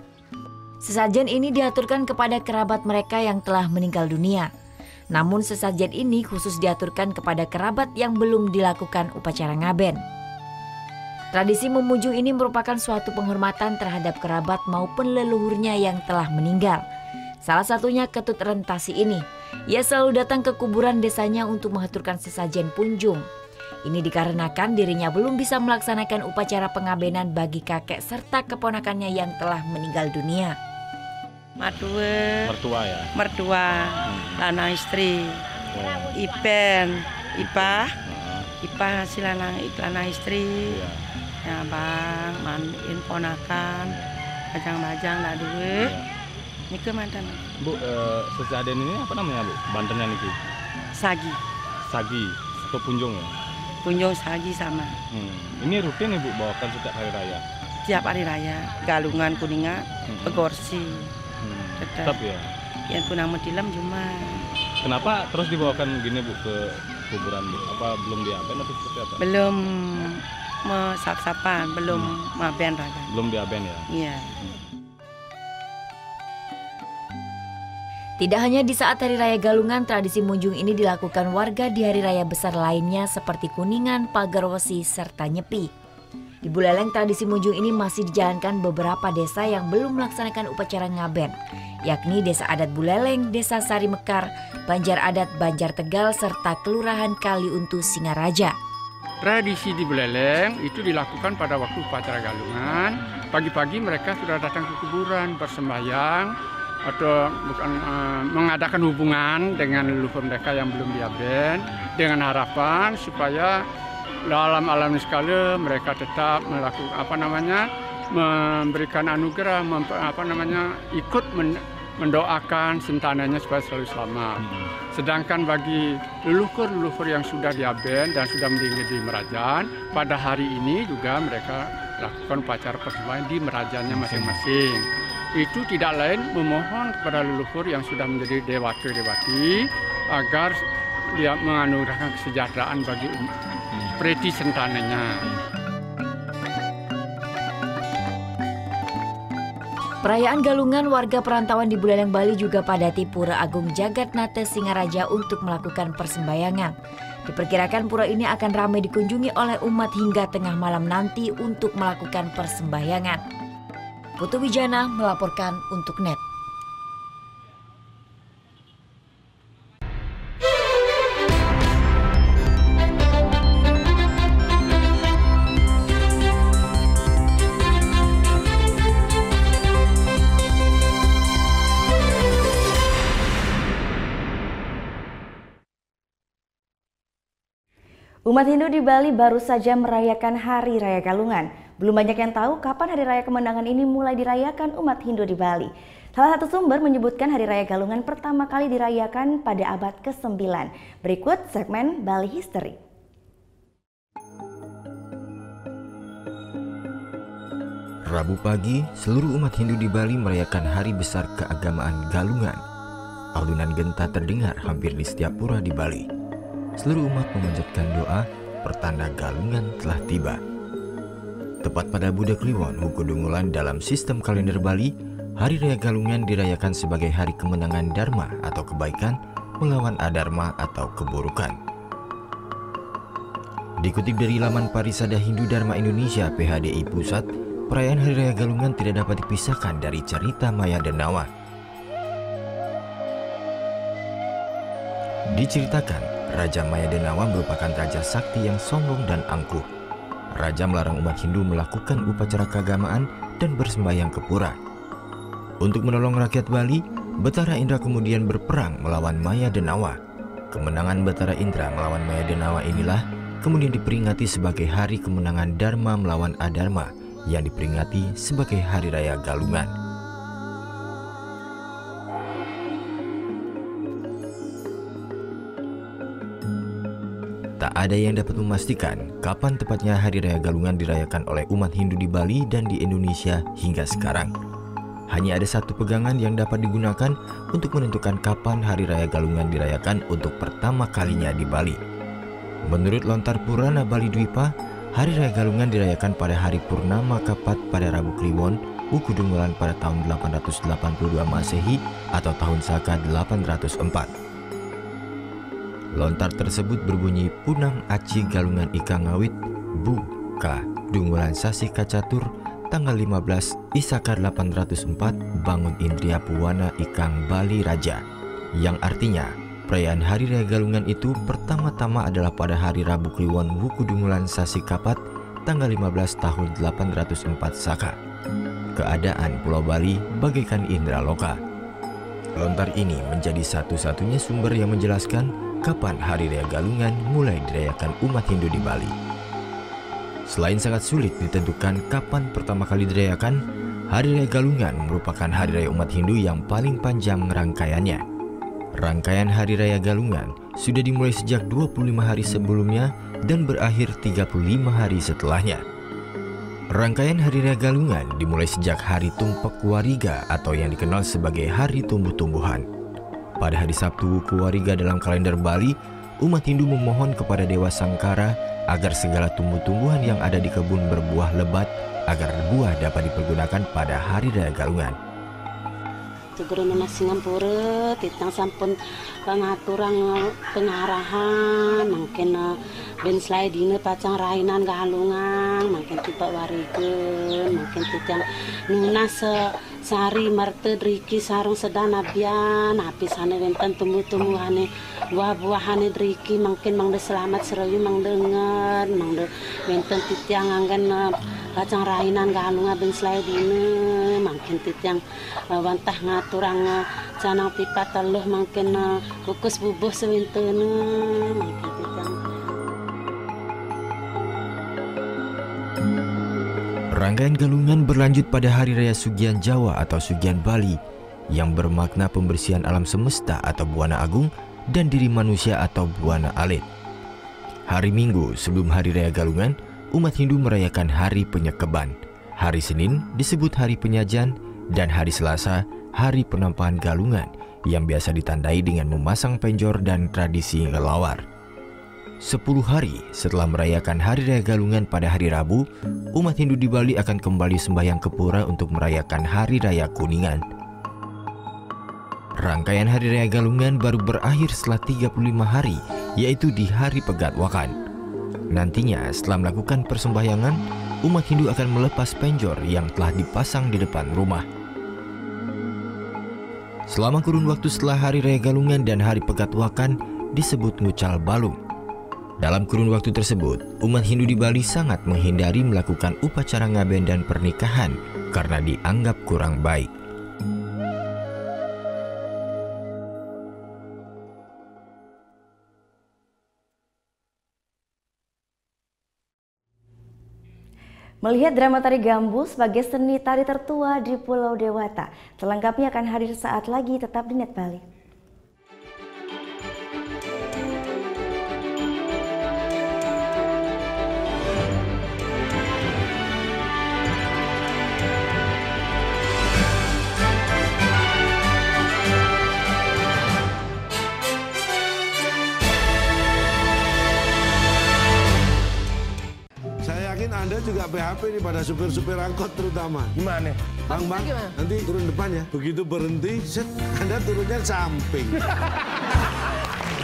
Sesajen ini diaturkan kepada kerabat mereka yang telah meninggal dunia. Namun sesajen ini khusus diaturkan kepada kerabat yang belum dilakukan upacara ngaben. Tradisi memunjung ini merupakan suatu penghormatan terhadap kerabat maupun leluhurnya yang telah meninggal. Salah satunya Ketut Rentasi ini. Ia selalu datang ke kuburan desanya untuk mengaturkan sesajen punjung. Ini dikarenakan dirinya belum bisa melaksanakan upacara pengabenan bagi kakek serta keponakannya yang telah meninggal dunia. Mertua ya? Mertua, lana istri, Ipen, Ipah hasil lana istri, ya bang, mandiin ponakan, bajang-bajang tak duwe, ini ke mantan. Bu, sesajen ini apa namanya Bu? Bantennya niki? Sagi. Sagi, atau punjung ya? Punjung sagi sama. Ini rutin Ibu bawakan setiap hari raya? Tiap hari raya, Galungan, Kuningan, Pegorsi. Tetap ya? Yang Kunang Metilam cuma. Kenapa terus dibawakan gini Bu ke kuburan Bu? Apa belum diaben atau seperti apa? Belum sap-sapan, belum maben raga. Belum diaben ya? Iya. Tidak hanya di saat Hari Raya Galungan, tradisi munjung ini dilakukan warga di hari raya besar lainnya seperti Kuningan, Pagarwesi, serta Nyepi. Di Buleleng, tradisi munjung ini masih dijalankan beberapa desa yang belum melaksanakan upacara ngaben, yakni Desa Adat Buleleng, Desa Sari Mekar, Banjar Adat Banjar Tegal, serta Kelurahan Kaliuntu Singaraja. Tradisi di Buleleng itu dilakukan pada waktu upacara Galungan. Pagi-pagi mereka sudah datang ke kuburan bersembahyang atau mengadakan hubungan dengan leluhur mereka yang belum diaben dengan harapan supaya dalam alam sekala mereka tetap melakukan memberikan anugerah, ikut mendoakan sentananya supaya selalu selamat. Sedangkan bagi leluhur-leluhur yang sudah diaben dan sudah meninggal di Merajan, pada hari ini juga mereka lakukan upacara persembahyang di Merajannya masing-masing. Itu tidak lain memohon kepada leluhur yang sudah menjadi dewata-dewati agar dia menganugerahkan kesejahteraan bagi preti sentananya. Perayaan Galungan, warga perantauan di Buleleng, Bali juga padati Pura Agung Jagatnata Singaraja untuk melakukan persembahyangan. Diperkirakan pura ini akan ramai dikunjungi oleh umat hingga tengah malam nanti untuk melakukan persembahyangan. Putu Wijana melaporkan untuk NET. Umat Hindu di Bali baru saja merayakan Hari Raya Galungan. Belum banyak yang tahu kapan Hari Raya Kemenangan ini mulai dirayakan umat Hindu di Bali. Salah satu sumber menyebutkan Hari Raya Galungan pertama kali dirayakan pada abad ke-9. Berikut segmen Bali History. Rabu pagi, seluruh umat Hindu di Bali merayakan hari besar keagamaan Galungan. Alunan genta terdengar hampir di setiap pura di Bali. Seluruh umat memanjatkan doa pertanda Galungan telah tiba. Tepat pada Budak Kliwon Hukudungulan dalam sistem kalender Bali, Hari Raya Galungan dirayakan sebagai hari kemenangan Dharma atau kebaikan melawan adharma atau keburukan. Dikutip dari laman Parisada Hindu Dharma Indonesia PHDI Pusat, perayaan Hari Raya Galungan tidak dapat dipisahkan dari cerita Maya dan Nawa. Diceritakan, Raja Maya Denawa merupakan raja sakti yang sombong dan angkuh. Raja melarang umat Hindu melakukan upacara keagamaan dan bersembahyang ke pura. Untuk menolong rakyat Bali, Betara Indra kemudian berperang melawan Maya Denawa. Kemenangan Betara Indra melawan Maya Denawa inilah kemudian diperingati sebagai hari kemenangan Dharma melawan Adharma yang diperingati sebagai Hari Raya Galungan. Tak ada yang dapat memastikan kapan tepatnya Hari Raya Galungan dirayakan oleh umat Hindu di Bali dan di Indonesia hingga sekarang. Hanya ada satu pegangan yang dapat digunakan untuk menentukan kapan Hari Raya Galungan dirayakan untuk pertama kalinya di Bali. Menurut Lontar Purana Bali Dwipa, Hari Raya Galungan dirayakan pada hari Purnama Kapat pada Rabu Kliwon, Wuku Dungulan pada tahun 882 Masehi atau tahun Saka 804. Lontar tersebut berbunyi Punang Aci Galungan Ika Ngawit Bu Ka Dungulan Sasi Kacatur tanggal 15 Isaka 804 Bangun Indria Puwana Ikang Bali Raja, yang artinya perayaan Hari Raya Galungan itu pertama-tama adalah pada hari Rabu Kliwon Wuku Dungulan Sasi Kapat tanggal 15 tahun 804 Saka. Keadaan Pulau Bali bagaikan indra loka. Lontar ini menjadi satu-satunya sumber yang menjelaskan kapan Hari Raya Galungan mulai dirayakan umat Hindu di Bali. Selain sangat sulit ditentukan kapan pertama kali dirayakan, Hari Raya Galungan merupakan Hari Raya umat Hindu yang paling panjang rangkaiannya. Rangkaian Hari Raya Galungan sudah dimulai sejak 25 hari sebelumnya dan berakhir 35 hari setelahnya. Rangkaian Hari Raya Galungan dimulai sejak Hari Tumpak Wariga atau yang dikenal sebagai Hari Tumbuh-tumbuhan. Pada hari Sabtu Wuku Wariga dalam kalender Bali, umat Hindu memohon kepada Dewa Sangkara agar segala tumbuh-tumbuhan yang ada di kebun berbuah lebat agar buah dapat dipergunakan pada Hari Raya Galungan. Tuguran Singampura, titang sampun pengaturan pengarahan, mungkin ben sliding pacang rainan Galungan, mungkin tipe warigen, mungkin titang nunas sari marte driki sarung sedana bian, hapisane wenten tumbuh-tumbuhane buah-buahane driki, mungkin mangde selamat serayu mangdengar, mangde wenten titiang anggan pacang rainan Galungan ben sliding, mungkin titiang wantah ngaturang canang pipa teluh mungkin kukus bubuh sewintene mungkin titiang. Rangkaian Galungan berlanjut pada Hari Raya Sugian Jawa atau Sugian Bali yang bermakna pembersihan alam semesta atau Buana Agung dan diri manusia atau Buana Alit. Hari Minggu sebelum Hari Raya Galungan, umat Hindu merayakan Hari Penyekeban. Hari Senin disebut Hari Penyajan dan hari Selasa Hari Penampahan Galungan yang biasa ditandai dengan memasang penjor dan tradisi ngelawar. 10 hari setelah merayakan Hari Raya Galungan pada hari Rabu, umat Hindu di Bali akan kembali sembahyang ke pura untuk merayakan Hari Raya Kuningan. Rangkaian Hari Raya Galungan baru berakhir setelah 35 hari, yaitu di Hari Pegatwakan. Nantinya setelah melakukan persembahyangan, umat Hindu akan melepas penjor yang telah dipasang di depan rumah. Selama kurun waktu setelah Hari Raya Galungan dan Hari Pegatwakan disebut Ngucal Balung. Dalam kurun waktu tersebut, umat Hindu di Bali sangat menghindari melakukan upacara ngaben dan pernikahan karena dianggap kurang baik. Melihat drama tari Gambu sebagai seni tari tertua di Pulau Dewata, selengkapnya akan hadir saat lagi, tetap di Net Bali. Anda juga PHP nih pada supir-supir angkot terutama. Gimana? Bang, nanti turun depan ya. Begitu berhenti, set, Anda turunnya samping.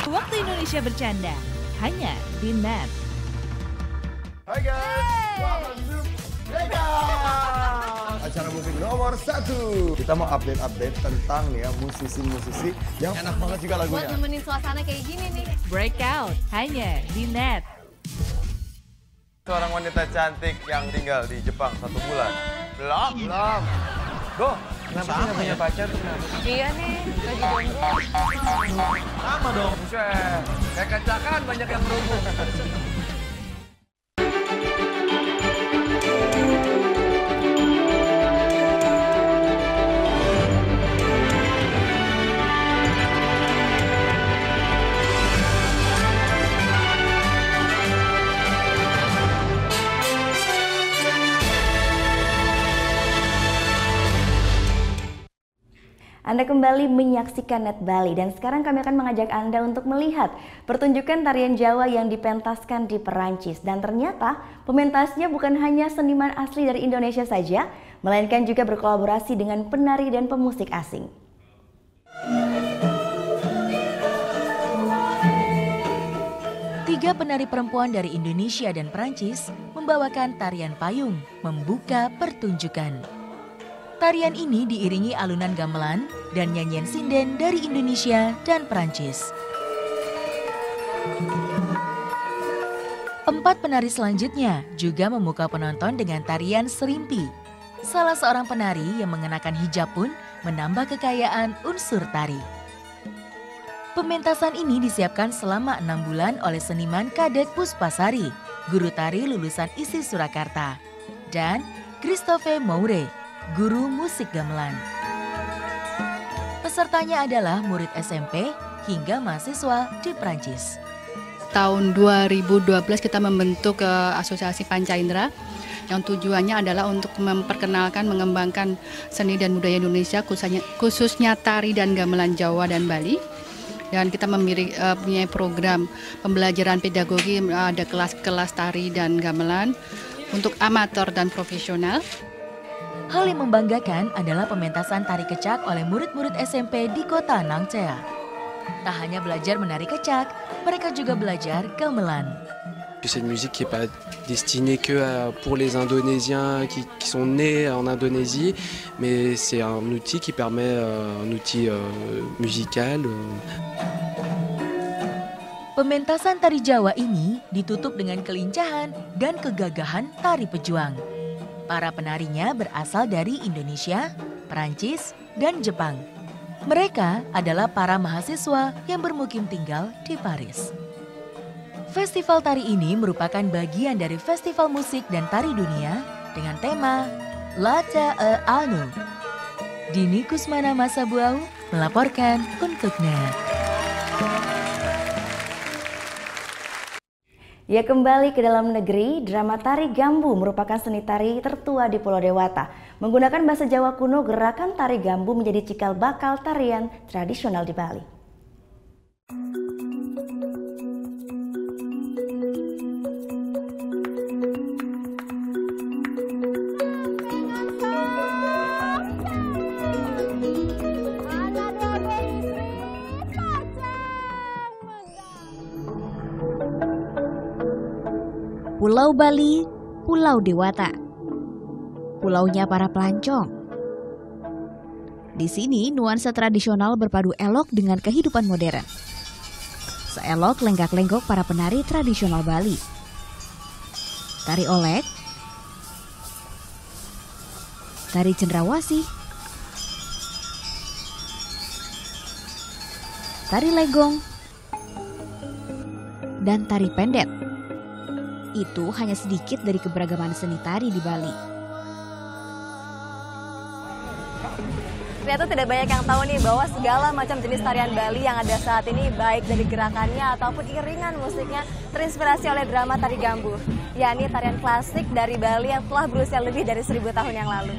Waktu Indonesia Bercanda, hanya di Net. Hai guys, welcome to Vegas. acara musik nomor 1. Kita mau update tentang ya musisi-musisi yang enak banget juga lagunya. Buat nemenin suasana kayak gini nih. Breakout hanya di Net. Seorang wanita cantik yang tinggal di Jepang 1 bulan. Belum. Go. Kenapa sih nggak punya pacar? Iya nih, lagi jomblo. Sama dong. Buset. Kayak kacakan banyak yang berhubung. Anda kembali menyaksikan Net Bali dan sekarang kami akan mengajak Anda untuk melihat pertunjukan tarian Jawa yang dipentaskan di Perancis. Dan ternyata pementasnya bukan hanya seniman asli dari Indonesia saja, melainkan juga berkolaborasi dengan penari dan pemusik asing. Tiga penari perempuan dari Indonesia dan Perancis membawakan tarian payung membuka pertunjukan. Tarian ini diiringi alunan gamelan dan nyanyian sinden dari Indonesia dan Perancis. 4 penari selanjutnya juga memukau penonton dengan tarian serimpi. Salah seorang penari yang mengenakan hijab pun menambah kekayaan unsur tari. Pementasan ini disiapkan selama 6 bulan oleh seniman Kadek Puspasari, guru tari lulusan ISI Surakarta, dan Christophe Moure, guru musik gamelan. Pesertanya adalah murid SMP hingga mahasiswa di Prancis. Tahun 2012 kita membentuk Asosiasi Panca Indera yang tujuannya adalah untuk memperkenalkan, mengembangkan seni dan budaya Indonesia khususnya tari dan gamelan Jawa dan Bali. Dan kita mempunyai program pembelajaran pedagogi, ada kelas-kelas tari dan gamelan untuk amatir dan profesional. Hal yang membanggakan adalah pementasan tari kecak oleh murid-murid SMP di kota Nangcea. Tak hanya belajar menari kecak, mereka juga belajar gamelan. C'est une musique qui n'est pas destinée que pour les Indonésiens qui sont nés en Indonésie, mais c'est un outil qui permet, un outil musical. Pementasan tari Jawa ini ditutup dengan kelincahan dan kegagahan tari pejuang. Para penarinya berasal dari Indonesia, Perancis, dan Jepang. Mereka adalah para mahasiswa yang bermukim tinggal di Paris. Festival tari ini merupakan bagian dari Festival Musik dan Tari Dunia dengan tema Lata e Anu. Dini Kusmana Masabuau melaporkan untuk Net. Ya, kembali ke dalam negeri, drama tari Gambu merupakan seni tari tertua di Pulau Dewata. Menggunakan bahasa Jawa kuno, gerakan tari Gambu menjadi cikal bakal tarian tradisional di Bali. Pulau Bali, Pulau Dewata. Pulaunya para pelancong. Di sini nuansa tradisional berpadu elok dengan kehidupan modern. Seelok lenggak-lenggok para penari tradisional Bali. Tari olek, tari cendrawasih, tari legong, dan tari pendet. Itu hanya sedikit dari keberagaman seni tari di Bali. Ternyata tidak banyak yang tahu nih bahwa segala macam jenis tarian Bali yang ada saat ini, baik dari gerakannya ataupun iringan musiknya, terinspirasi oleh drama tari Gambu, yakni tarian klasik dari Bali yang telah berusia lebih dari 1000 tahun yang lalu.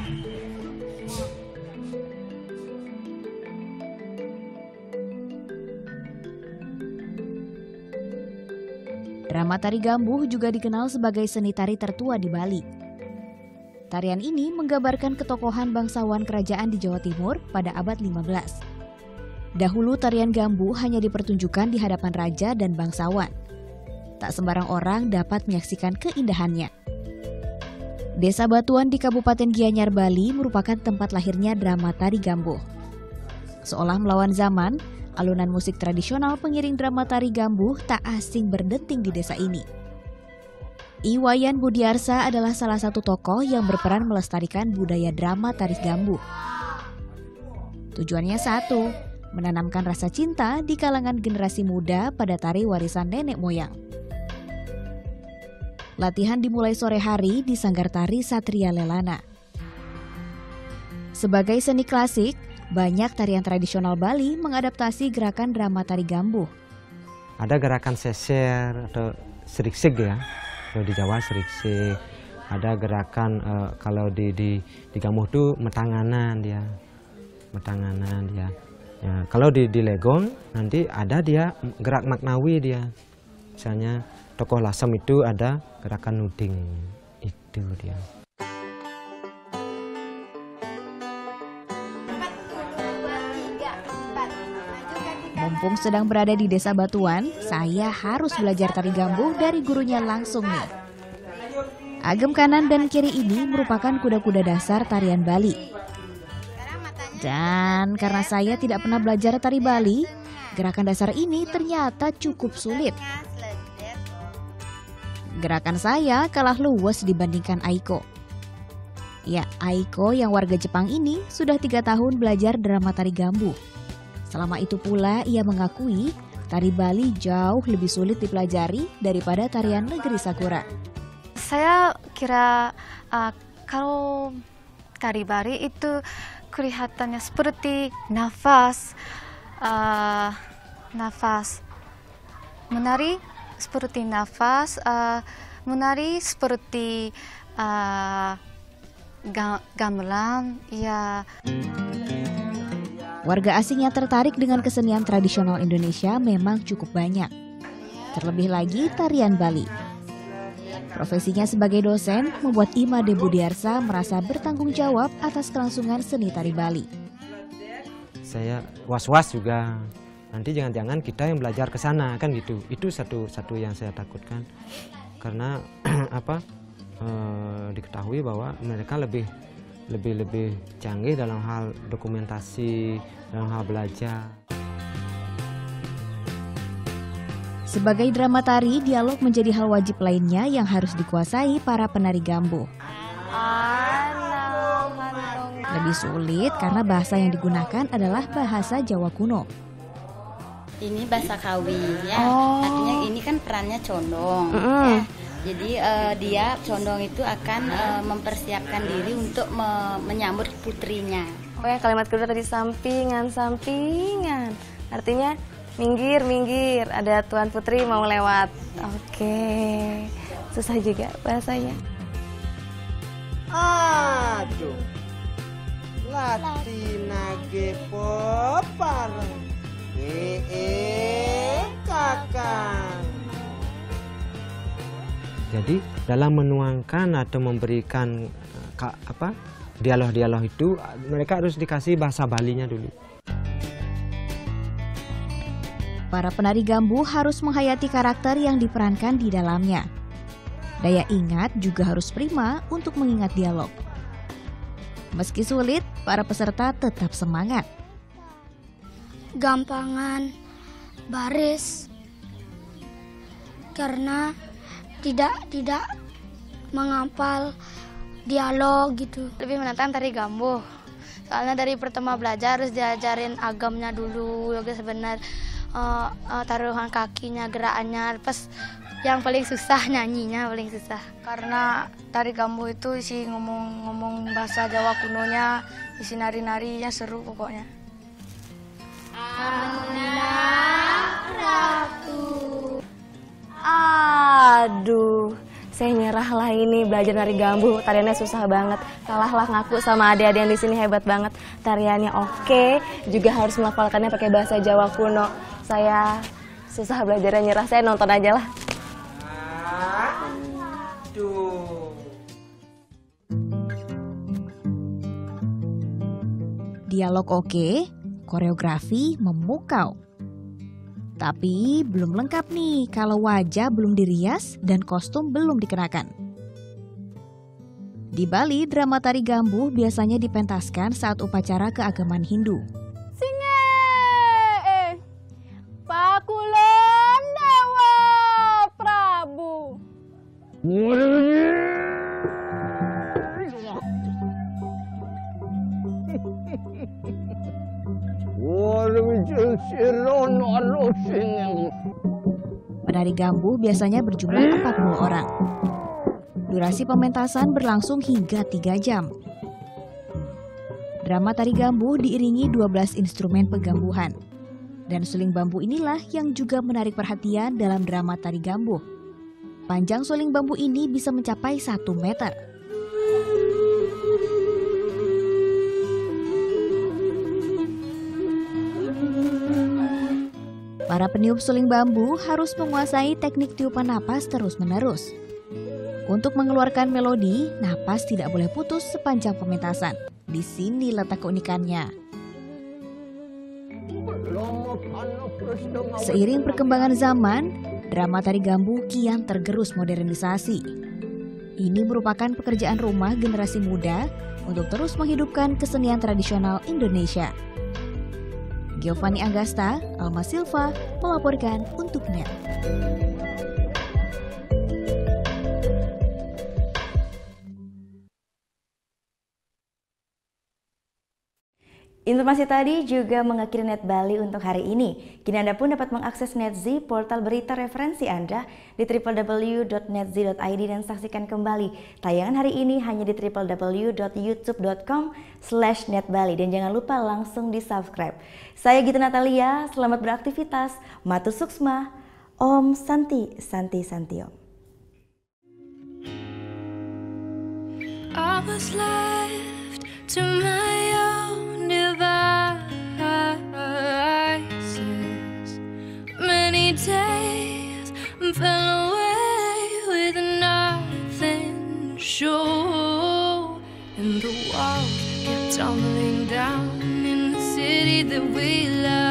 Drama tari Gambuh juga dikenal sebagai seni tari tertua di Bali. Tarian ini menggambarkan ketokohan bangsawan kerajaan di Jawa Timur pada abad 15. Dahulu tarian Gambuh hanya dipertunjukkan di hadapan raja dan bangsawan. Tak sembarang orang dapat menyaksikan keindahannya. Desa Batuan di Kabupaten Gianyar, Bali merupakan tempat lahirnya drama tari Gambuh. Seolah melawan zaman, alunan musik tradisional pengiring drama tari Gambuh tak asing berdenting di desa ini. Iwayan Budiarsa adalah salah satu tokoh yang berperan melestarikan budaya drama tari Gambuh. Tujuannya satu, menanamkan rasa cinta di kalangan generasi muda pada tari warisan nenek moyang. Latihan dimulai sore hari di Sanggar Tari Satria Lelana. Sebagai seni klasik, banyak tarian tradisional Bali mengadaptasi gerakan drama tari Gambuh. Ada gerakan seser atau seriksik ya, kalau di Jawa seriksik. Ada gerakan kalau di Gambuh itu metanganan dia, Ya, kalau di Legong nanti ada dia gerak maknawi dia, misalnya tokoh Lasem itu ada gerakan nuding, itu dia. Mumpung sedang berada di Desa Batuan, saya harus belajar tari Gambuh dari gurunya langsung nih. Agem kanan dan kiri ini merupakan kuda-kuda dasar tarian Bali. Dan karena saya tidak pernah belajar tari Bali, gerakan dasar ini ternyata cukup sulit. Gerakan saya kalah luwes dibandingkan Aiko. Ya, Aiko yang warga Jepang ini sudah 3 tahun belajar drama tari Gambuh. Selama itu pula ia mengakui tari Bali jauh lebih sulit dipelajari daripada tarian negeri Sakura. Saya kira kalau tari Bali itu kelihatannya seperti nafas, menari seperti nafas, menari seperti gamelan, ya. Warga asing yang tertarik dengan kesenian tradisional Indonesia memang cukup banyak. Terlebih lagi tarian Bali. Profesinya sebagai dosen membuat Imade Budiarsa merasa bertanggung jawab atas kelangsungan seni tari Bali. Saya was-was juga. Nanti jangan-jangan kita yang belajar ke sana kan gitu. Itu satu yang saya takutkan. Karena diketahui bahwa mereka lebih canggih dalam hal dokumentasi, dalam hal belajar. Sebagai drama tari, dialog menjadi hal wajib lainnya yang harus dikuasai para penari Gambuh. Lebih sulit karena bahasa yang digunakan adalah bahasa Jawa kuno. Ini bahasa Kawi ya, artinya ini kan perannya condong ya. Jadi dia condong itu akan mempersiapkan diri untuk menyambut putrinya. Oh ya, kalimat kedua tadi sampingan, artinya minggir, ada Tuan Putri mau lewat. Oke, susah juga bahasanya. Aduh, Latina pareng, kakang. Jadi dalam menuangkan atau memberikan dialog-dialog itu mereka harus dikasih bahasa Balinya dulu. Para penari Gambuh harus menghayati karakter yang diperankan di dalamnya. Daya ingat juga harus prima untuk mengingat dialog. Meski sulit, para peserta tetap semangat. Gampangan baris karena tidak menghafal dialog gitu. Lebih menantang tari Gambuh. Soalnya dari pertama belajar harus diajarin agamnya dulu, yoga sebenar, taruhan kakinya, gerakannya. Pas yang paling susah nyanyinya paling susah. Karena tari Gambuh itu isi ngomong bahasa Jawa kunonya, isi nari-narinya seru pokoknya. Aduh, saya nyerah lah ini belajar nari Gambuh, tariannya susah banget. Kalahlah ngaku sama adik-adik yang di sini hebat banget. Tariannya oke, juga harus melafalkannya pakai bahasa Jawa kuno. Saya susah belajarnya, nyerah, saya nonton aja lah. Dialog oke, koreografi memukau. Tapi belum lengkap nih kalau wajah belum dirias dan kostum belum dikenakan. Di Bali, drama tari Gambuh biasanya dipentaskan saat upacara keagamaan Hindu. Singe, Pakulon Dewa Prabu. Penari Gambuh biasanya berjumlah 40 orang. Durasi pementasan berlangsung hingga 3 jam. Drama tari Gambuh diiringi 12 instrumen pegambuhan. Dan suling bambu inilah yang juga menarik perhatian dalam drama tari Gambuh. Panjang suling bambu ini bisa mencapai 1 meter. Para peniup suling bambu harus menguasai teknik tiupan napas terus-menerus. Untuk mengeluarkan melodi, napas tidak boleh putus sepanjang pementasan. Di sini letak keunikannya. Seiring perkembangan zaman, drama tari Gambuh kian tergerus modernisasi. Ini merupakan pekerjaan rumah generasi muda untuk terus menghidupkan kesenian tradisional Indonesia. Giovanni Agasta, Alma Silva melaporkan untuk NET. Informasi tadi juga mengakhiri Net Bali untuk hari ini. Kini Anda pun dapat mengakses NetZ, portal berita referensi Anda di www.netz.id dan saksikan kembali tayangan hari ini hanya di www.youtube.com/netbali dan jangan lupa langsung di subscribe. Saya Gita Natalia, selamat beraktivitas, Matur Suksma, Om Santi Santi Santiom. I was left to my own devices. Many days fell away with nothing to show, and the walls kept tumbling down in the city that we love.